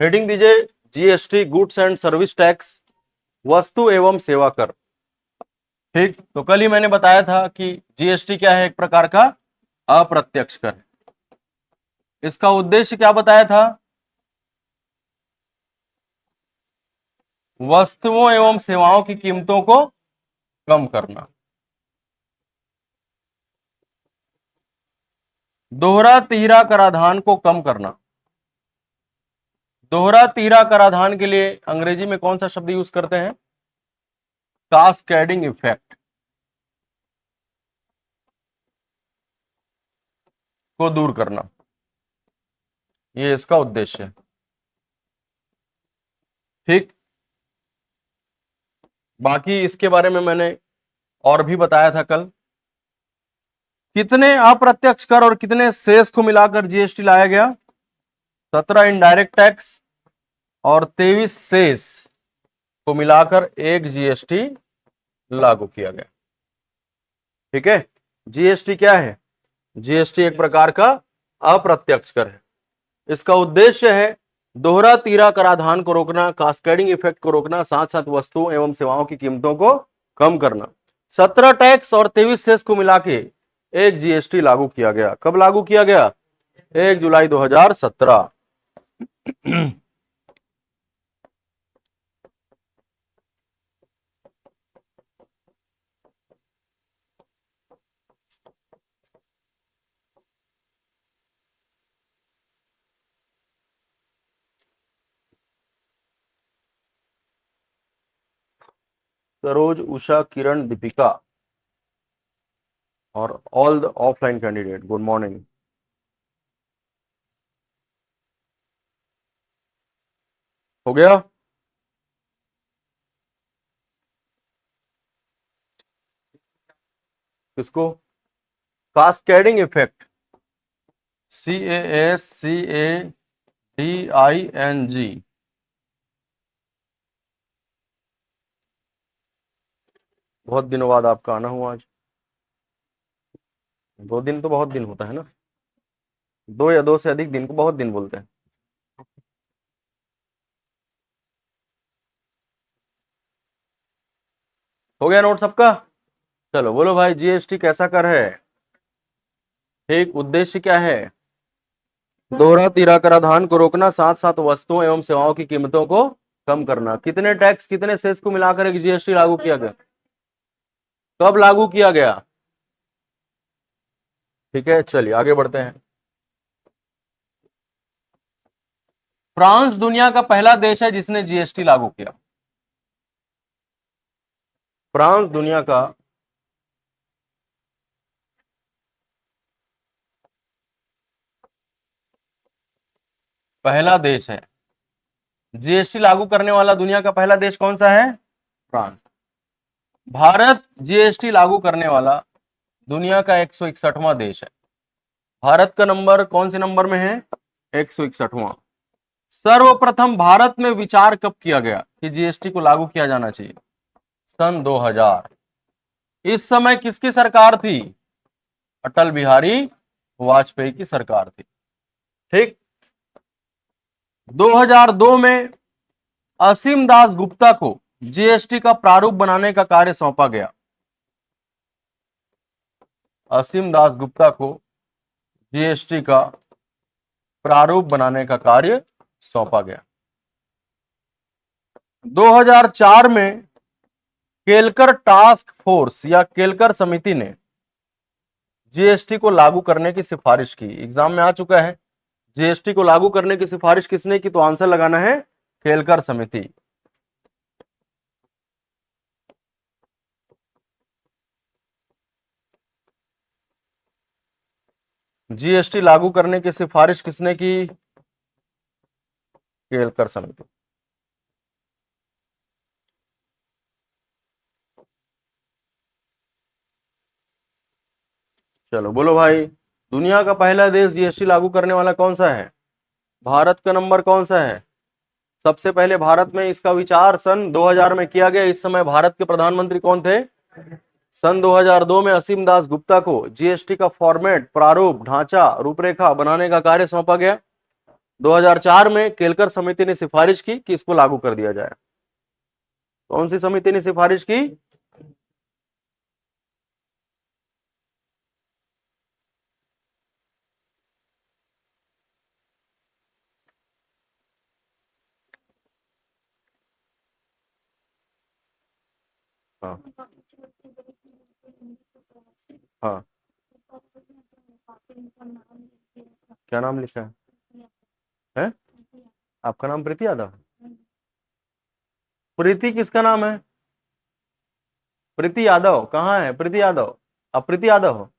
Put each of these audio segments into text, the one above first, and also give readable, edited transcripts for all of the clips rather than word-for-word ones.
Heading दीजिए GST goods and service tax, वस्तु एवं सेवा कर। ठीक, तो कल ही मैंने बताया था कि जीएसटी क्या है, एक प्रकार का अप्रत्यक्ष कर। इसका उद्देश्य क्या बताया था? वस्तुओं एवं सेवाओं की कीमतों को कम करना। दोहरा तिहरा कराधान को कम करना। दोहरा तिहरा कराधान के लिए अंग्रेजी में कौन सा शब्द यूज करते हैं? कास्केडिंग इफेक्ट को दूर करना, ये इसका उद्देश्य है। ठीक, बाकी इसके बारे में मैंने और भी बताया था कल। कितने अप्रत्यक्ष कर और कितने सेस को मिलाकर जीएसटी लाया गया? 17 इनडायरेक्ट टैक्स और 23 सेस को मिलाकर एक जीएसटी लागू किया गया। ठीक है, जीएसटी क्या है? जीएसटी एक प्रकार का अप्रत्यक्ष कर है। इसका उद्देश्य है दोहरा तीरा कराधान को रोकना, कास्केडिंग इफेक्ट को रोकना, साथ साथ वस्तुओं एवं सेवाओं की कीमतों को कम करना। 17 टैक्स और 23 सेस को मिला के एक जीएसटी लागू किया गया। कब लागू किया गया? 1 जुलाई 2017। सरोज, उषा, किरण, दीपिका और all the offline candidate, good morning. हो गया? किसको? Cascading effect, CASCADING। बहुत दिनों बाद आपका आना हुआ आज। 2 दिन तो बहुत दिन होता है ना, 2 या 2 से अधिक दिन को बहुत दिन बोलते हैं। हो गया नोट सबका? चलो बोलो भाई, जीएसटी कैसा कर है? एक उद्देश्य क्या है? दोहरा तीरा कराधान को रोकना, साथ साथ वस्तुओं एवं सेवाओं की कीमतों को कम करना। कितने टैक्स कितने सेस को मिलाकर एक जीएसटी लागू किया गया? कब लागू किया गया? ठीक है, चलिए आगे बढ़ते हैं। फ्रांस दुनिया का पहला देश है जिसने जीएसटी लागू किया। फ्रांस दुनिया का पहला देश है। जीएसटी लागू करने वाला दुनिया का पहला देश कौन सा है? फ्रांस। भारत जीएसटी लागू करने वाला दुनिया का 161वां देश है। भारत का नंबर कौन से नंबर में है? 161वां। सर्वप्रथम भारत में विचार कब किया गया कि जीएसटी को लागू किया जाना चाहिए? सन 2000। इस समय किसकी सरकार थी? अटल बिहारी वाजपेयी की सरकार थी। ठीक, 2002 में असीम दास गुप्ता को जीएसटी का प्रारूप बनाने का कार्य सौंपा गया। असीम दास गुप्ता को जीएसटी का प्रारूप बनाने का कार्य सौंपा गया। 2004 में केलकर टास्क फोर्स या केलकर समिति ने जीएसटी को लागू करने की सिफारिश की। एग्जाम में आ चुका है, जीएसटी को लागू करने की सिफारिश किसने की? तो आंसर लगाना है केलकर समिति। जीएसटी लागू करने की सिफारिश किसने की? केलकर समिति। चलो बोलो भाई, दुनिया का पहला देश जीएसटी लागू करने वाला कौन सा है? भारत का नंबर कौन सा है? सबसे पहले भारत में इसका विचार सन 2000 में किया गया। इस समय भारत के प्रधानमंत्री कौन थे? सन 2002 में असीम दास गुप्ता को जीएसटी का फॉर्मेट, प्रारूप, ढांचा, रूपरेखा बनाने का कार्य सौंपा गया। 2004 में केलकर समिति ने सिफारिश की कि इसको लागू कर दिया जाए। कौन सी समिति ने सिफारिश की? हाँ हाँ, क्या नाम लिखा है? आपका नाम प्रीति यादव? प्रीति किसका नाम है? प्रीति यादव कहाँ है? प्रीति यादव, आप प्रीति यादव हो?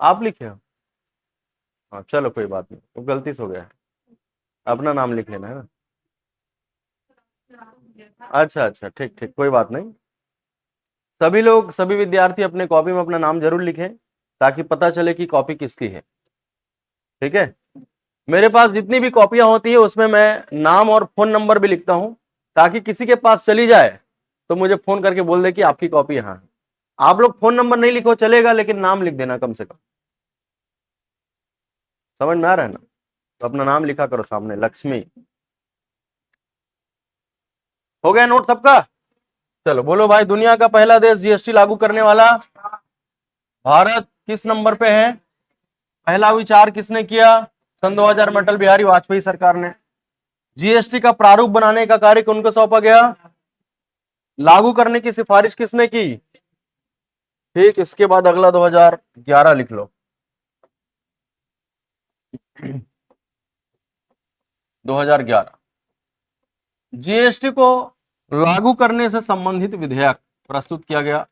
आप लिखे हो? हाँ चलो कोई बात नहीं, वो गलती से हो गया है। अपना नाम लिख लेना है ना। अच्छा अच्छा, ठीक ठीक, कोई बात नहीं। सभी लोग, सभी विद्यार्थी अपने कॉपी में अपना नाम जरूर लिखें ताकि पता चले कि कॉपी किसकी है। ठीक है, मेरे पास जितनी भी कॉपियां होती है उसमें मैं नाम और फोन नंबर भी लिखता हूं ताकि किसी के पास चली जाए तो मुझे फोन करके बोल दे कि आपकी कॉपी यहाँ है। आप लोग फोन नंबर नहीं लिखो चलेगा, लेकिन नाम लिख देना कम से कम। समझ में आ रहा है ना? तो अपना नाम लिखा करो सामने, लक्ष्मी। हो गया नोट सबका? चलो बोलो भाई, दुनिया का पहला देश जीएसटी लागू करने वाला भारत किस नंबर पे है? पहला विचार किसने किया? सन 2000 में अटल बिहारी वाजपेयी सरकार ने। जीएसटी का प्रारूप बनाने का कार्य उनको सौंपा गया। लागू करने की सिफारिश किसने की? ठीक, इसके बाद अगला 2011 लिख लो। 2011 जीएसटी को लागू करने से संबंधित विधेयक प्रस्तुत किया गया।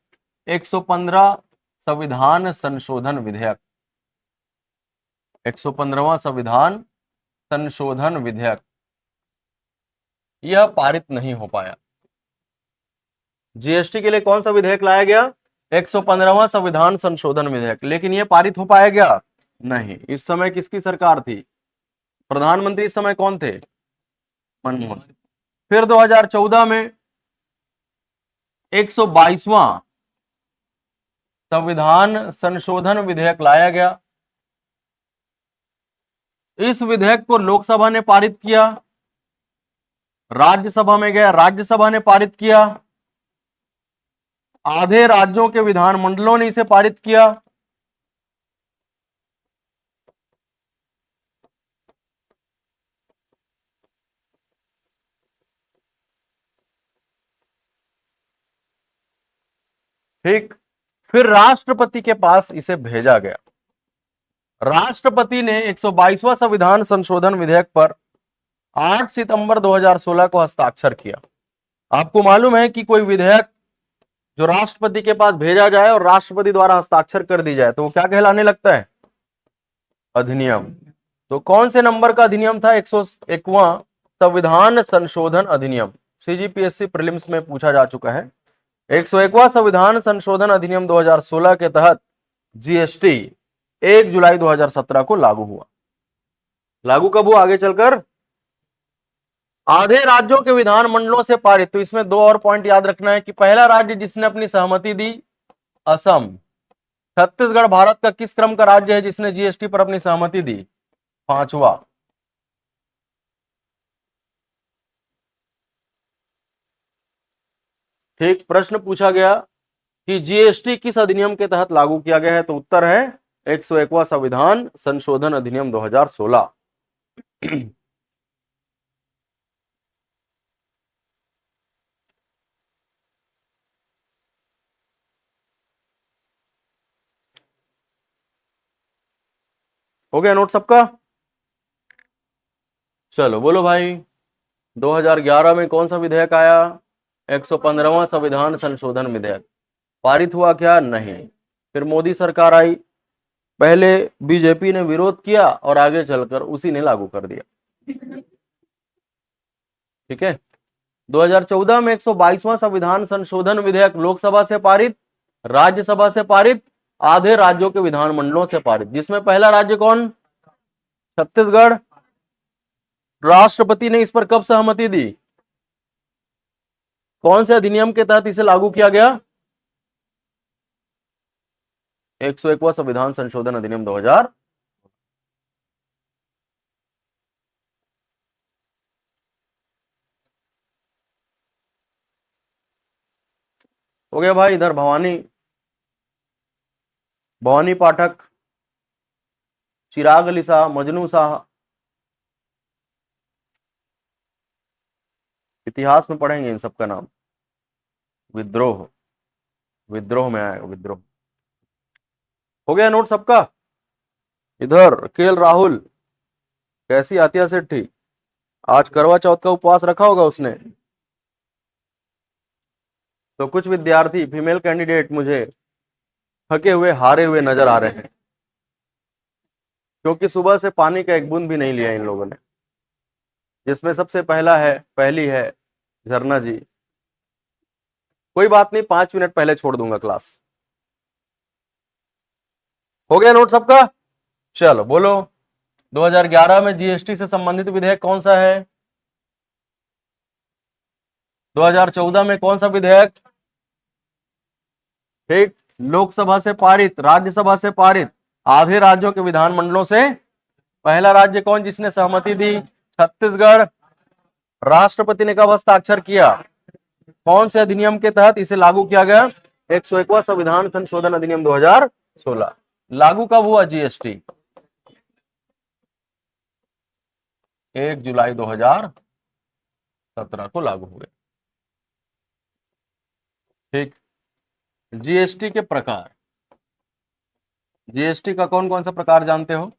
115 संविधान संशोधन विधेयक, 115वां संविधान संशोधन विधेयक, यह पारित नहीं हो पाया। जीएसटी के लिए कौन सा विधेयक लाया गया? 115वां संविधान संशोधन विधेयक, लेकिन यह पारित हो पाया क्या? नहीं। इस समय किसकी सरकार थी? प्रधानमंत्री इस समय कौन थे? मनमोहन सिंह। फिर 2014 में 122वां संविधान संशोधन विधेयक लाया गया। इस विधेयक को लोकसभा ने पारित किया, राज्यसभा में गया, राज्यसभा ने पारित किया, आधे राज्यों के विधानमंडलों ने इसे पारित किया। ठीक, फिर राष्ट्रपति के पास इसे भेजा गया। राष्ट्रपति ने 122वां संविधान संशोधन विधेयक पर 8 सितंबर 2016 को हस्ताक्षर किया। आपको मालूम है कि कोई विधेयक जो राष्ट्रपति के पास भेजा जाए और राष्ट्रपति द्वारा हस्ताक्षर कर दी जाए तो वो क्या कहलाने लगता है? अधिनियम। तो कौन से नंबर का अधिनियम था? 101वां संविधान संशोधन अधिनियम। सीजीपीएससी प्रीलिम्स में पूछा जा चुका है। 101वां संविधान संशोधन अधिनियम 2016 के तहत जीएसटी 1 जुलाई 2017 को लागू हुआ। लागू कब हुआ? आगे चलकर आधे राज्यों के विधानमंडलों से पारित। तो इसमें दो और पॉइंट याद रखना है कि पहला राज्य जिसने अपनी सहमति दी, असम। छत्तीसगढ़ भारत का किस क्रम का राज्य है जिसने जीएसटी पर अपनी सहमति दी? 5वां। ठीक, प्रश्न पूछा गया कि जीएसटी किस अधिनियम के तहत लागू किया गया है, तो उत्तर है 101वां संविधान संशोधन अधिनियम 2016। हो गया नोट सबका? चलो बोलो भाई, 2011 में कौन सा विधेयक आया? 115वां संविधान संशोधन विधेयक। पारित हुआ क्या? नहीं। फिर मोदी सरकार आई, पहले बीजेपी ने विरोध किया और आगे चलकर उसी ने लागू कर दिया। ठीक है, 2014 में 122वां संविधान संशोधन विधेयक लोकसभा से पारित, राज्यसभा से पारित, आधे राज्यों के विधानमंडलों से पारित। जिसमें पहला राज्य कौन? छत्तीसगढ़। राष्ट्रपति ने इस पर कब सहमति दी? कौन से अधिनियम के तहत इसे लागू किया गया? 101वां संविधान संशोधन अधिनियम 2000। हो गया भाई। इधर भवानी भवानी पाठक, चिराग अली शाह, मजनू शाह, इतिहास में पढ़ेंगे इन सबका नाम। विद्रोह, विद्रोह में आएगा विद्रोह। हो गया नोट सबका। इधर केएल राहुल, कैसी आतिया सेठी, आज करवा चौथ का उपवास रखा होगा उसने। तो कुछ विद्यार्थी फीमेल कैंडिडेट मुझे थके हुए हारे हुए नजर आ रहे हैं, क्योंकि सुबह से पानी का एक बूंद भी नहीं लिया इन लोगों ने। जिसमें सबसे पहली है झरना जी। कोई बात नहीं, 5 मिनट पहले छोड़ दूंगा क्लास। हो गया नोट सबका। चलो बोलो, 2011 में जीएसटी से संबंधित विधेयक कौन सा है? 2014 में कौन सा विधेयक? ठीक, लोकसभा से पारित, राज्यसभा से पारित, आधे राज्यों के विधानमंडलों से। पहला राज्य कौन जिसने सहमति दी? छत्तीसगढ़। राष्ट्रपति ने कब हस्ताक्षर किया? कौन से अधिनियम के तहत इसे लागू किया गया? 101वां संविधान संशोधन अधिनियम 2016। लागू कब हुआ जीएसटी? 1 जुलाई 2017 को लागू हो गया। ठीक। जीएसटी के प्रकार, जीएसटी का कौन कौन सा प्रकार जानते हो?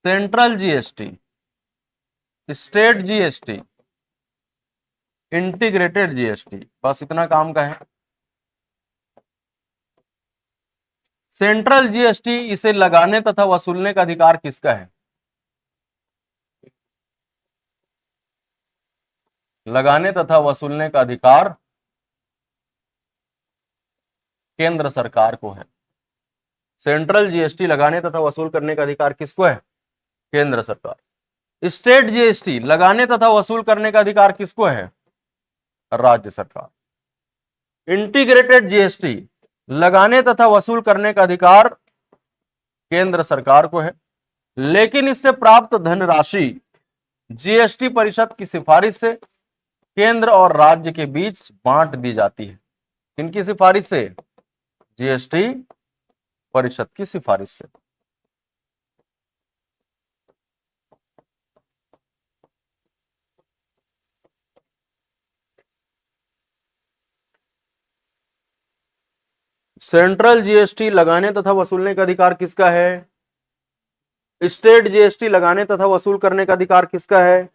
Central GST, state GST, integrated GST, बस इतना काम का है। सेंट्रल जीएसटी, इसे लगाने तथा वसूलने का अधिकार किसका है? लगाने तथा वसूलने का अधिकार केंद्र सरकार को है। सेंट्रल जीएसटी लगाने तथा वसूल करने का अधिकार किसको है? केंद्र सरकार। स्टेट जीएसटी लगाने तथा वसूल करने का अधिकार किसको है? राज्य सरकार। इंटीग्रेटेड जीएसटी लगाने तथा वसूल करने का अधिकार केंद्र सरकार को है, लेकिन इससे प्राप्त धनराशि जीएसटी परिषद की सिफारिश से केंद्र और राज्य के बीच बांट दी जाती है। किनकी सिफारिश से? जीएसटी परिषद की सिफारिश से। सेंट्रल जीएसटी लगाने तथा वसूलने का अधिकार किसका है? स्टेट जीएसटी लगाने तथा वसूल करने का अधिकार किसका है?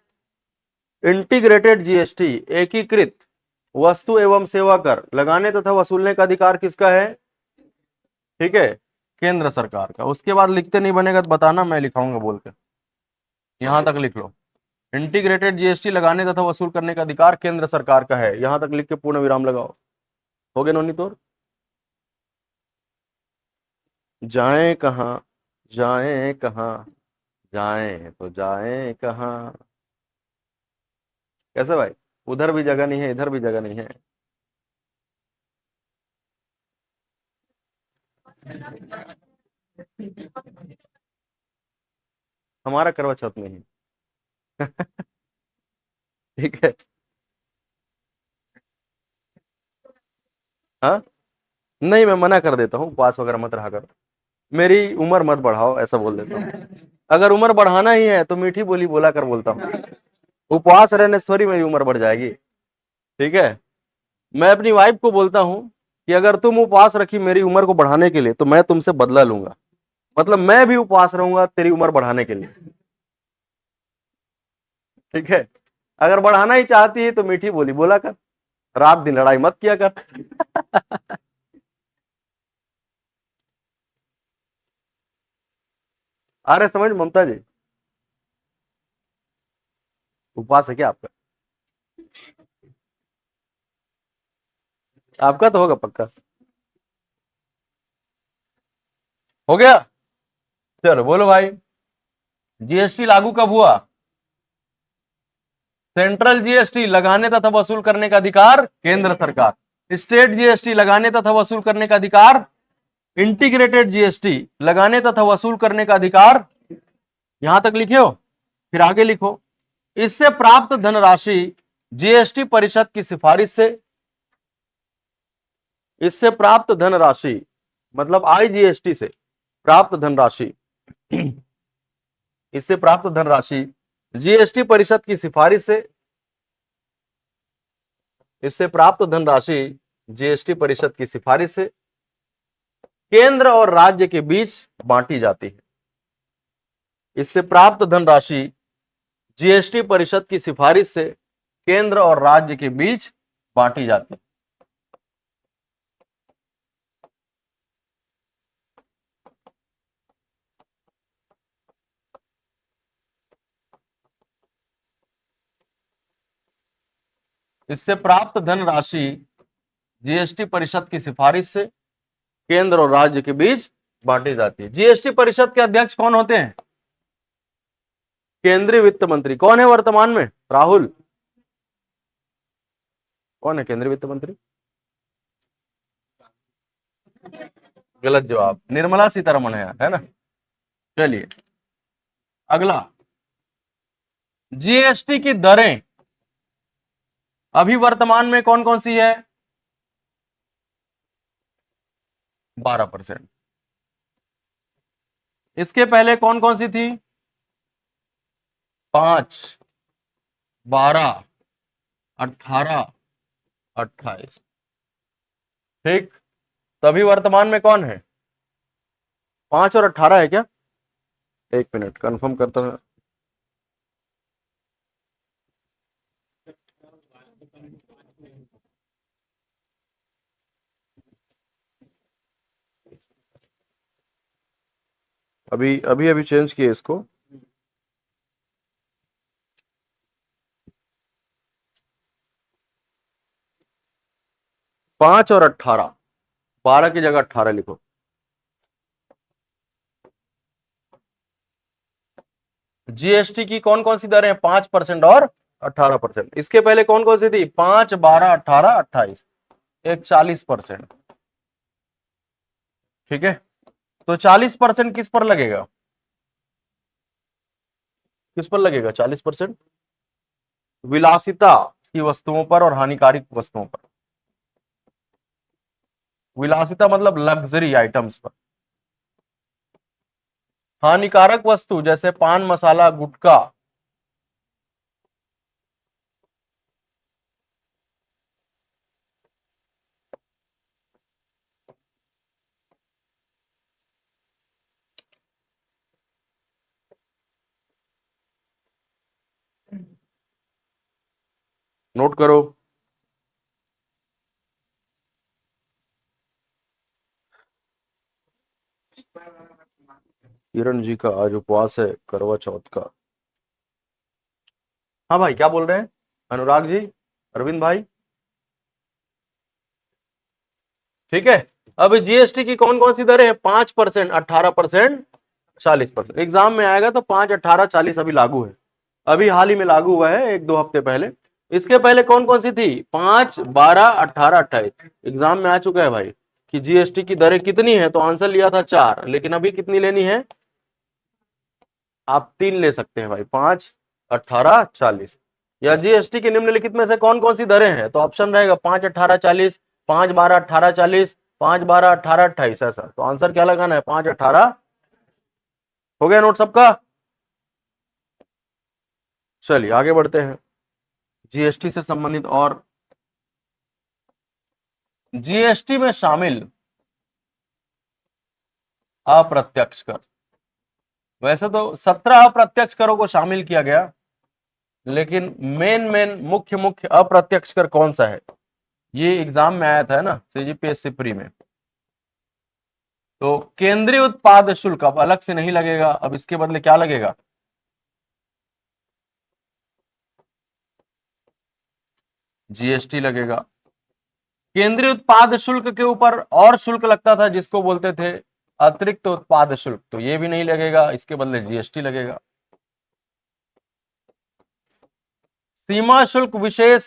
इंटीग्रेटेड जीएसटी एकीकृत वस्तु एवं सेवा कर लगाने तथा वसूलने का अधिकार किसका है? ठीक है, केंद्र सरकार का। उसके बाद लिखते नहीं बनेगा तो बताना, मैं लिखाऊंगा बोल के। यहां तक लिख लो, इंटीग्रेटेड जीएसटी लगाने तथा वसूल करने का अधिकार केंद्र सरकार का है। यहां तक लिख के पूर्ण विराम लगाओ। हो गया नोनी तोर? जाएं कहां, जाएं कहां, जाएं तो जाएं कहां। कैसे भाई? उधर भी जगह नहीं है, इधर भी जगह नहीं है। हमारा करवा चौथ में ही। ठीक है। हाँ, नहीं, मैं मना कर देता हूँ, उपवास वगैरह मत रहा कर। मेरी उम्र मत बढ़ाओ, ऐसा बोल देता हूँ। अगर उम्र बढ़ाना ही है तो मीठी बोली बोला कर बोलता हूँ। उपवास रहने से थोड़ी मेरी उम्र बढ़ जाएगी। ठीक है। मैं अपनी वाइफ को बोलता हूँ कि अगर तुम उपवास रखी मेरी उम्र को बढ़ाने के लिए तो मैं तुमसे बदला लूंगा। मतलब मैं भी उपवास रहूंगा तेरी उम्र बढ़ाने के लिए। ठीक है। अगर बढ़ाना ही चाहती है तो मीठी बोली बोला कर, रात दिन लड़ाई मत किया कर। आ रहे समझ ममता जी? उपवास है क्या आपका? आपका तो होगा पक्का। हो गया। चलो बोलो भाई, जीएसटी लागू कब हुआ? सेंट्रल जीएसटी लगाने तथा वसूल करने का अधिकार केंद्र सरकार। स्टेट जीएसटी लगाने तथा वसूल करने का अधिकार, इंटीग्रेटेड जीएसटी लगाने तथा वसूल करने का अधिकार। यहां तक लिखे हो, फिर आगे लिखो, इससे प्राप्त धनराशि जीएसटी परिषद की सिफारिश से, इससे प्राप्त धनराशि मतलब आईजीएसटी से प्राप्त धनराशि, इससे प्राप्त धनराशि जीएसटी परिषद की सिफारिश से, इससे प्राप्त धनराशि जीएसटी परिषद की सिफारिश से केंद्र और राज्य के बीच बांटी जाती है। इससे प्राप्त धनराशि जीएसटी परिषद की सिफारिश से केंद्र और राज्य के बीच बांटी जाती है। इससे प्राप्त धनराशि जीएसटी परिषद की सिफारिश से केंद्र और राज्य के बीच बांटी जाती है। जीएसटी परिषद के अध्यक्ष कौन होते हैं? केंद्रीय वित्त मंत्री। कौन है वर्तमान में? राहुल। कौन है केंद्रीय वित्त मंत्री? गलत जवाब, निर्मला सीतारमण है ना। चलिए अगला, जीएसटी की दरें अभी वर्तमान में कौन कौन सी है? 12%। इसके पहले कौन कौन सी थी? 5, 12, 18, 28। ठीक, तभी वर्तमान में कौन है? 5 और 18 है क्या? एक मिनट कंफर्म करता हूं। अभी अभी अभी चेंज किए इसको। पांच और 18, 12 की जगह 18 लिखो। जीएसटी की कौन कौन सी दरें? 5% और 18%। इसके पहले कौन कौन सी थी? 5, 12, 18, 28, एक 40%। ठीक है, तो 40% किस पर लगेगा? किस पर लगेगा 40%? विलासिता की वस्तुओं पर और हानिकारक वस्तुओं पर। विलासिता मतलब लग्जरी आइटम्स पर। हानिकारक वस्तु जैसे पान मसाला गुटखा, नोट करो। किरण जी का आज उपवास है करवा चौथ का। हाँ भाई, क्या बोल रहे हैं? अनुराग जी, अरविंद भाई। ठीक है, अब जीएसटी की कौन कौन सी दरें हैं? 5%, 18%, 40%। एग्जाम में आएगा तो 5, 18, 40 अभी लागू है, अभी हाल ही में लागू हुआ है, एक दो हफ्ते पहले। इसके पहले कौन कौन सी थी? 5, 12, 18, 28। एग्जाम में आ चुका है भाई कि जीएसटी की दरें कितनी है, तो आंसर लिया था 4, लेकिन अभी कितनी लेनी है? आप 3 ले सकते हैं भाई, 5, 18, 40। या जीएसटी की निम्नलिखित में से कौन कौन सी दरें हैं? तो ऑप्शन रहेगा 5, 18, 40, 5, 12, 18, 40, 5, 12, 18, 28। ऐसा तो आंसर क्या लगाना है? 5, 18। हो गया नोट सबका? चलिए आगे बढ़ते हैं। जीएसटी से संबंधित और, जीएसटी में शामिल अप्रत्यक्ष कर। वैसे तो 17 अप्रत्यक्ष करों को शामिल किया गया, लेकिन मेन मुख्य मुख्य अप्रत्यक्ष कर कौन सा है? ये एग्जाम में आया था ना सीजीपीएससी प्री में। तो केंद्रीय उत्पाद शुल्क अब अलग से नहीं लगेगा, अब इसके बदले क्या लगेगा? जीएसटी लगेगा। केंद्रीय उत्पाद शुल्क के ऊपर और शुल्क लगता था जिसको बोलते थे अतिरिक्त उत्पाद शुल्क, तो ये भी नहीं लगेगा, इसके बदले जीएसटी लगेगा। सीमा शुल्क विशेष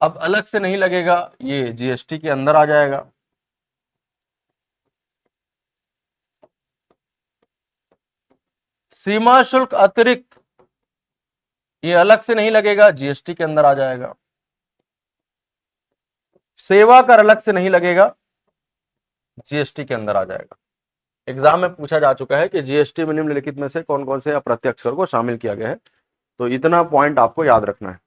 अब अलग से नहीं लगेगा, ये जीएसटी के अंदर आ जाएगा। सीमा शुल्क अतिरिक्त, ये अलग से नहीं लगेगा, जीएसटी के अंदर आ जाएगा। सेवा कर अलग से नहीं लगेगा, जीएसटी के अंदर आ जाएगा। एग्जाम में पूछा जा चुका है कि जीएसटी में निम्नलिखित में से कौन कौन से अप्रत्यक्ष कर को शामिल किया गया है, तो इतना पॉइंट आपको याद रखना है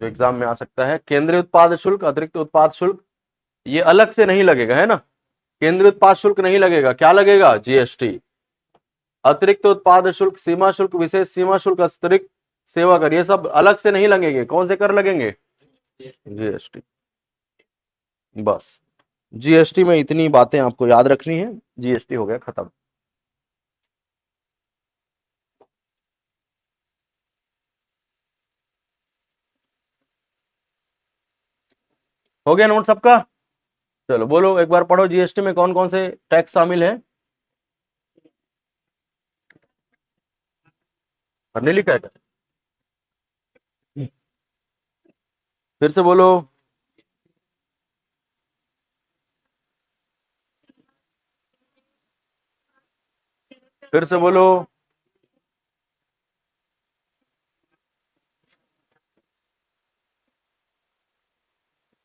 जो एग्जाम में आ सकता है। केंद्रीय उत्पाद शुल्क, अतिरिक्त उत्पाद शुल्क, ये अलग से नहीं लगेगा, है ना। केंद्रीय उत्पाद शुल्क नहीं लगेगा, क्या लगेगा, जीएसटी। अतिरिक्त उत्पाद शुल्क, सीमा शुल्क, विशेष सीमा शुल्क, अतिरिक्त सेवा कर, ये सब अलग से नहीं लगेंगे। कौन से कर लगेंगे, जीएसटी। बस जीएसटी में इतनी बातें आपको याद रखनी है, जीएसटी हो गया खत्म। हो गया नोट सबका। चलो बोलो एक बार पढ़ो, जीएसटी में कौन कौन से टैक्स शामिल है। पढ़ने लिखा है क्या? फिर से बोलो। फिर से बोलो।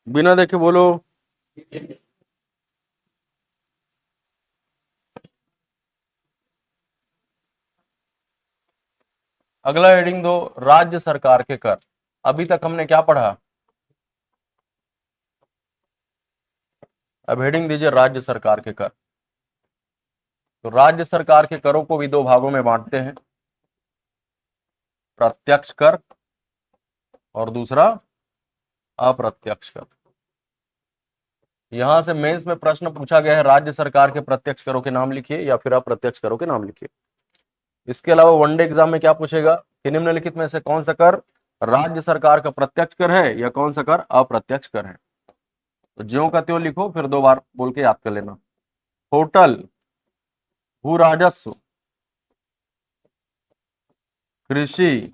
बिना देखे बोलो। अगला हेडिंग दो, राज्य सरकार के कर। अभी तक हमने क्या पढ़ा, अब हेडिंग दीजिए राज्य सरकार के कर। तो राज्य सरकार के करों को भी दो भागों में बांटते हैं, प्रत्यक्ष कर और दूसरा अप्रत्यक्ष कर। यहां से मेंस में प्रश्न पूछा गया है, राज्य सरकार के प्रत्यक्ष करों के नाम लिखिए या फिर अप्रत्यक्ष करों के नाम लिखिए। इसके अलावा वनडे एग्जाम में क्या पूछेगा कि निम्नलिखित में से कौन सा कर राज्य सरकार का प्रत्यक्ष कर है या कौन सा कर अप्रत्यक्ष कर है। तो ज्यों का त्यों लिखो, फिर दो बार बोल के याद कर लेना। होटल, भू राजस्व, कृषि,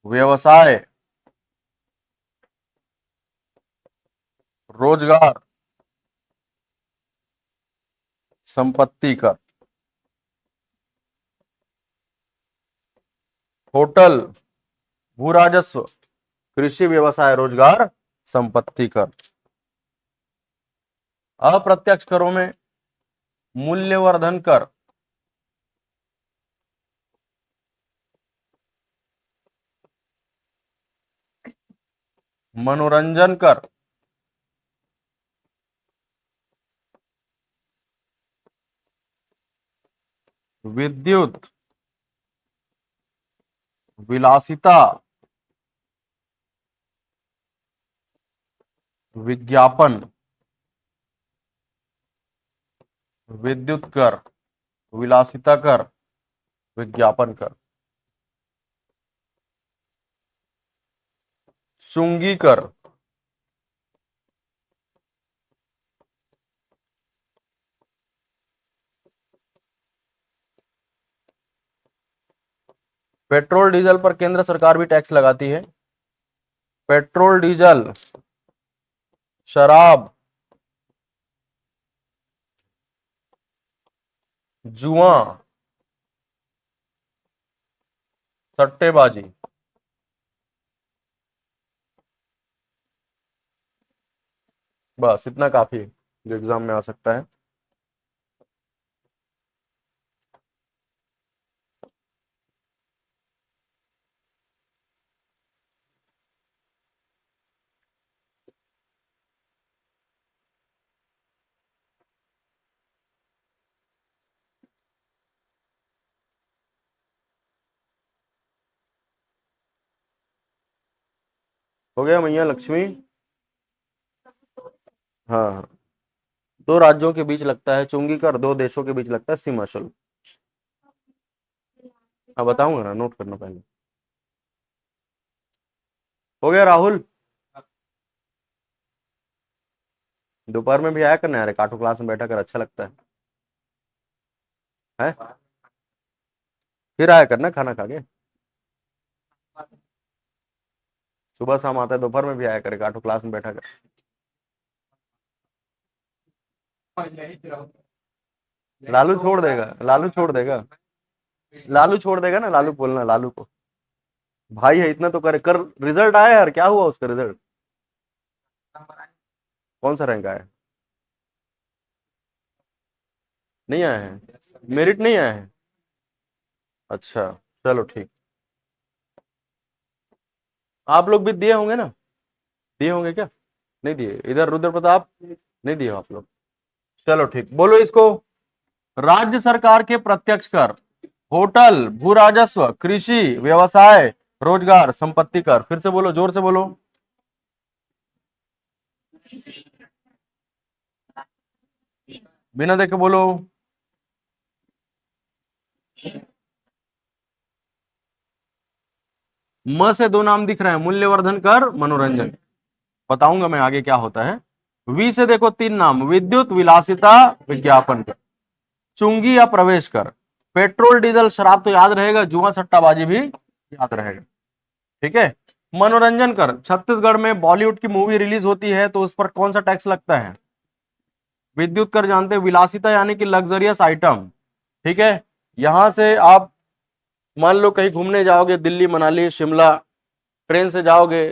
व्यवसाय, रोजगार, संपत्ति कर। होटल, भू राजस्व, कृषि, व्यवसाय, रोजगार, संपत्ति कर। अप्रत्यक्ष करों में मूल्यवर्धन कर, मनोरंजन कर, विद्युत, विलासिता, विज्ञापन, विद्युत कर, विलासिता कर, विज्ञापन कर। चुंगी कर, पेट्रोल डीजल पर केंद्र सरकार भी टैक्स लगाती है। पेट्रोल डीजल, शराब, जुआ, सट्टेबाजी। बस इतना काफी है जो एग्जाम में आ सकता है। हो गया मैया लक्ष्मी। हाँ हाँ, दो राज्यों के बीच लगता है चुंगी कर, दो देशों के बीच लगता है सीमा शुल्क। हाँ बताऊंगा ना, नोट करना पहले। हो गया राहुल। दोपहर में भी आया करना यार, काटो क्लास में बैठा कर, अच्छा लगता है। फिर आया करना खाना खा के। सुबह शाम आता है, दोपहर में भी आया करेगा, आठों क्लास में बैठा कर। लालू छोड़ देगा, लालू छोड़ देगा, लालू छोड़ देगा ना, लालू बोलना लालू को, भाई है इतना तो करे कर। रिजल्ट आया यार, क्या हुआ उसका रिजल्ट? कौन सा रैंक आया? नहीं आया है, मेरिट नहीं आया है। अच्छा, चलो ठीक। आप लोग भी दिए होंगे ना, दिए होंगे क्या? नहीं दिए, इधर रुद्र प्रताप नहीं दिए हो आप लोग। चलो ठीक, बोलो इसको। राज्य सरकार के प्रत्यक्ष कर, होटल, भू राजस्व, कृषि, व्यवसाय, रोजगार, संपत्ति कर। फिर से बोलो, जोर से बोलो। बिना देखे बोलो। म से दो नाम दिख रहे हैं, मूल्यवर्धन कर, मनोरंजन। बताऊंगा मैं आगे क्या होता है। वी से देखो तीन नाम, विद्युत, विलासिता, विज्ञापन कर, चुंगी या प्रवेश कर, पेट्रोल डीजल शराब तो याद रहेगा, जुआ सट्टाबाजी भी याद रहेगा। ठीक है। मनोरंजन कर, छत्तीसगढ़ में बॉलीवुड की मूवी रिलीज होती है तो उस पर कौन सा टैक्स लगता है? विद्युत कर जानते हैं, विलासिता यानी कि लग्जरियस आइटम। ठीक है। यहां से आप मान लो कहीं घूमने जाओगे, दिल्ली, मनाली, शिमला, ट्रेन से जाओगे,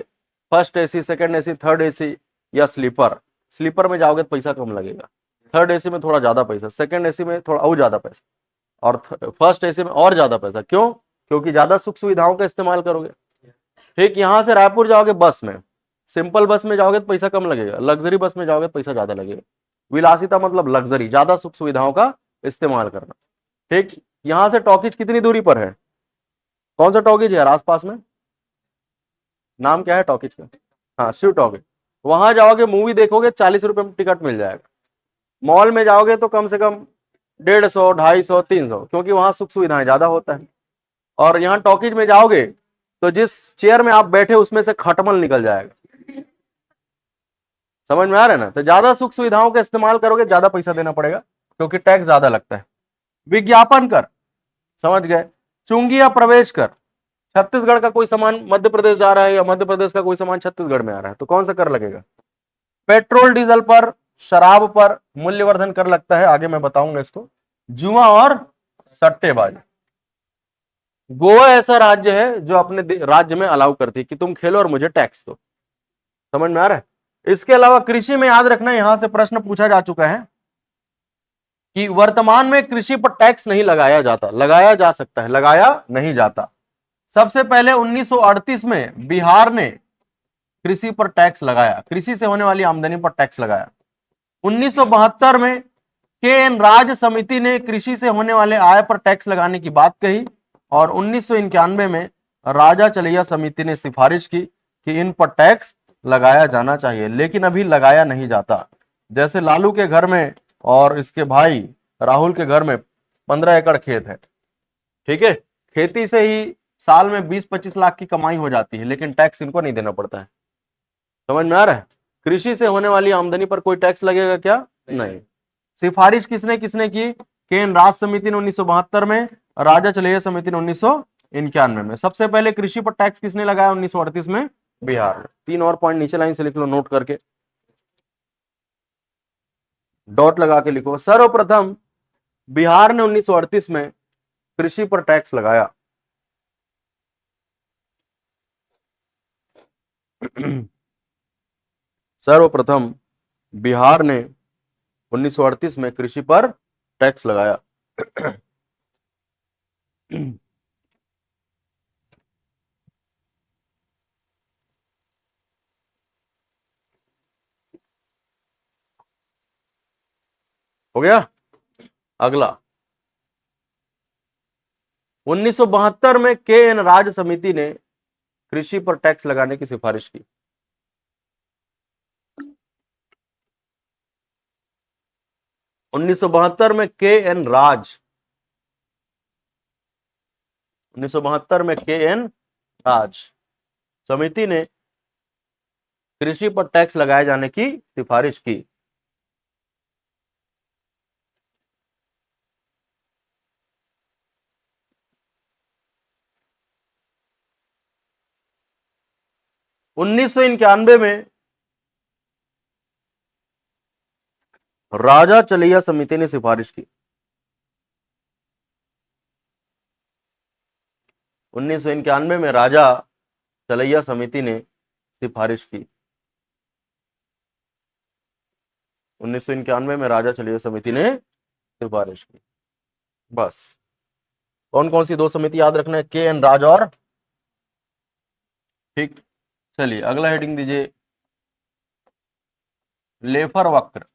first AC, second AC, third AC या स्लीपर। स्लीपर में जाओगे तो पैसा कम लगेगा, थर्ड एसी में थोड़ा ज्यादा पैसा, सेकंड एसी में थोड़ा और ज्यादा पैसा, और फर्स्ट एसी में और ज्यादा पैसा। क्यों? क्योंकि ज्यादा सुख सुविधाओं का इस्तेमाल करोगे। ठीक, यहां से रायपुर जाओगे बस में, सिंपल बस में जाओगे तो पैसा कम लगेगा, लग्जरी बस में जाओगे तो पैसा ज्यादा लगेगा। विलासिता मतलब लग्जरी, ज्यादा सुख सुविधाओं का इस्तेमाल करना। ठीक, यहां से टॉकीज कितनी दूरी पर है? कौन सा टॉकीज है यार आसपास में? नाम क्या है टॉकीज का? हाँ, शिव टॉकीज। वहां जाओगे, मूवी देखोगे, 40 रुपए में टिकट मिल जाएगा। मॉल में जाओगे तो कम से कम 150, 250, 300, क्योंकि वहां सुख सुविधाएं ज्यादा होता है। और यहाँ टॉकीज में जाओगे तो जिस चेयर में आप बैठे उसमें से खटमल निकल जाएगा। समझ में आ रहा है ना? तो ज्यादा सुख सुविधाओं का इस्तेमाल करोगे, ज्यादा पैसा देना पड़ेगा, क्योंकि टैक्स ज्यादा लगता है। विज्ञापन कर, समझ गए। चुंगी या प्रवेश कर, छत्तीसगढ़ का कोई सामान मध्य प्रदेश जा रहा है या मध्य प्रदेश का कोई सामान छत्तीसगढ़ में आ रहा है तो कौन सा कर लगेगा? पेट्रोल डीजल पर, शराब पर मूल्यवर्धन कर लगता है, आगे मैं बताऊंगा इसको। जुआ और सट्टेबाजी। गोवा ऐसा राज्य है जो अपने राज्य में अलाउ करती है कि तुम खेलो और मुझे टैक्स दो। समझ में आ रहा है? इसके अलावा कृषि में याद रखना, यहां से प्रश्न पूछा जा चुका है कि वर्तमान में कृषि पर टैक्स नहीं लगाया जाता, लगाया जा सकता है, लगाया नहीं जाता। सबसे पहले 1938 में बिहार ने कृषि पर टैक्स लगाया, कृषि से होने वाली आमदनी पर टैक्स लगाया। 1972 में के एन राज समिति ने कृषि से होने वाले आय पर टैक्स लगाने की बात कही, और 1991 में राजा चलैया समिति ने सिफारिश की कि इन पर टैक्स लगाया जाना चाहिए, लेकिन अभी लगाया नहीं जाता। जैसे लालू के घर में और इसके भाई राहुल के घर में 15 एकड़ खेत है। ठीक है, खेती से ही साल में 20-25 लाख की कमाई हो जाती है, लेकिन टैक्स इनको नहीं देना पड़ता है। समझ में आ रहा है? कृषि से होने वाली आमदनी पर कोई टैक्स लगेगा क्या? नहीं। सिफारिश किसने किसने की? केन राज समिति ने 1972 में, राजा चलैया समिति ने 1991 में। सबसे पहले कृषि पर टैक्स किसने लगाया? 1938 में बिहार में। तीन और पॉइंट नीचे लाइन से लिख लो, नोट करके डॉट लगा के लिखो। सर्वप्रथम बिहार ने 1938 में कृषि पर टैक्स लगाया। सर्वप्रथम बिहार ने 1938 में कृषि पर टैक्स लगाया। हो गया। अगला, 1972 में के एन राज समिति ने कृषि पर टैक्स लगाने की सिफारिश की। 1972 में के एन राज, 1972 में के एन राज समिति ने कृषि पर टैक्स लगाए जाने की सिफारिश की। 1991 में राजा चलैया समिति ने सिफारिश की। 1991 में राजा चलैया समिति ने सिफारिश की। 1991 में राजा चलैया समिति ने सिफारिश की। बस कौन कौन सी दो समिति याद रखना है, के एन राज और, ठीक। चलिए अगला हेडिंग दीजिए, लेफर वक्र।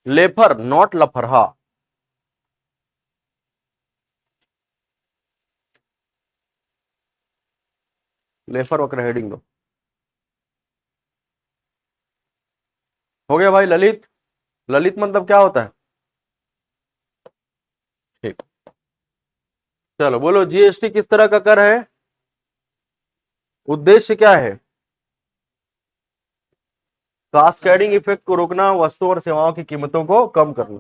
लेफर नॉट लफरहा। लेफर वक्र हेडिंग दो। हो गया भाई। ललित, ललित मतलब क्या होता है? ठीक, चलो बोलो, जीएसटी किस तरह का कर है, उद्देश्य क्या है? कास्केडिंग इफेक्ट को रोकना, वस्तु और सेवाओं की कीमतों को कम करना।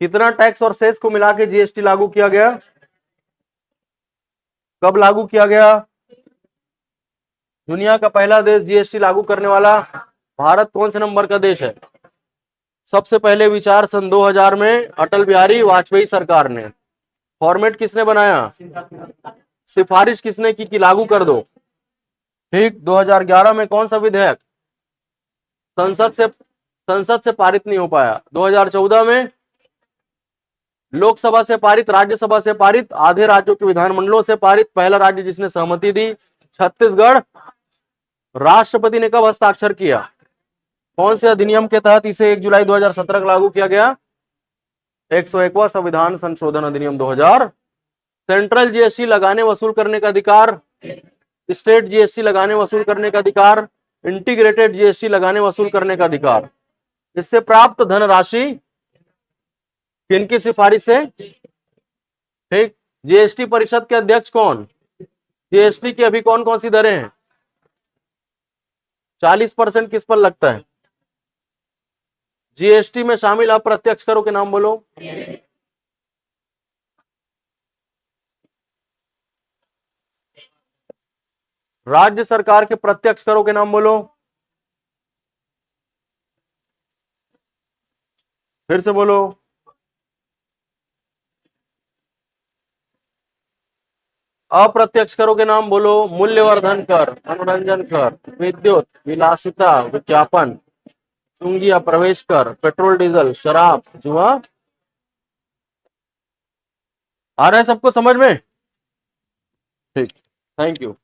कितना टैक्स और सेस को मिला के जीएसटी लागू किया गया? कब लागू किया गया? दुनिया का पहला देश जीएसटी लागू करने वाला भारत कौन से नंबर का देश है? सबसे पहले विचार सन 2000 में अटल बिहारी वाजपेयी सरकार ने। फॉर्मेट किसने बनाया? सिफारिश किसने की कि लागू कर दो? ठीक। 2011 में कौन सा विधेयक संसद से पारित नहीं हो पाया? 2014 में लोकसभा से पारित, राज्यसभा से पारित, आधे राज्यों के विधानमंडलों से पारित। पहला राज्य जिसने सहमति दी छत्तीसगढ़। राष्ट्रपति ने कब हस्ताक्षर किया? कौन से अधिनियम के तहत इसे 1 जुलाई 2017 को लागू किया गया? 101वां संविधान संशोधन अधिनियम 2000। सेंट्रल जीएसटी लगाने वसूल करने का अधिकार, स्टेट जीएसटी लगाने वसूल करने का अधिकार, इंटीग्रेटेड जीएसटी लगाने वसूल करने का अधिकार। इससे प्राप्त धनराशि किनकी सिफारिश से? ठीक। जीएसटी परिषद के अध्यक्ष कौन? जीएसटी की अभी कौन कौन सी दरें हैं? 40% किस पर लगता है? जीएसटी में शामिल अप्रत्यक्ष करों के नाम बोलो। राज्य सरकार के प्रत्यक्ष करों के नाम बोलो। फिर से बोलो। अप्रत्यक्ष करों के नाम बोलो। मूल्यवर्धन कर, मनोरंजन कर, विद्युत, विलासिता, विज्ञापन, चुंगिया, प्रवेश कर, पेट्रोल डीजल, शराब, जुआ। आ रहा है सबको समझ में? ठीक, थैंक यू।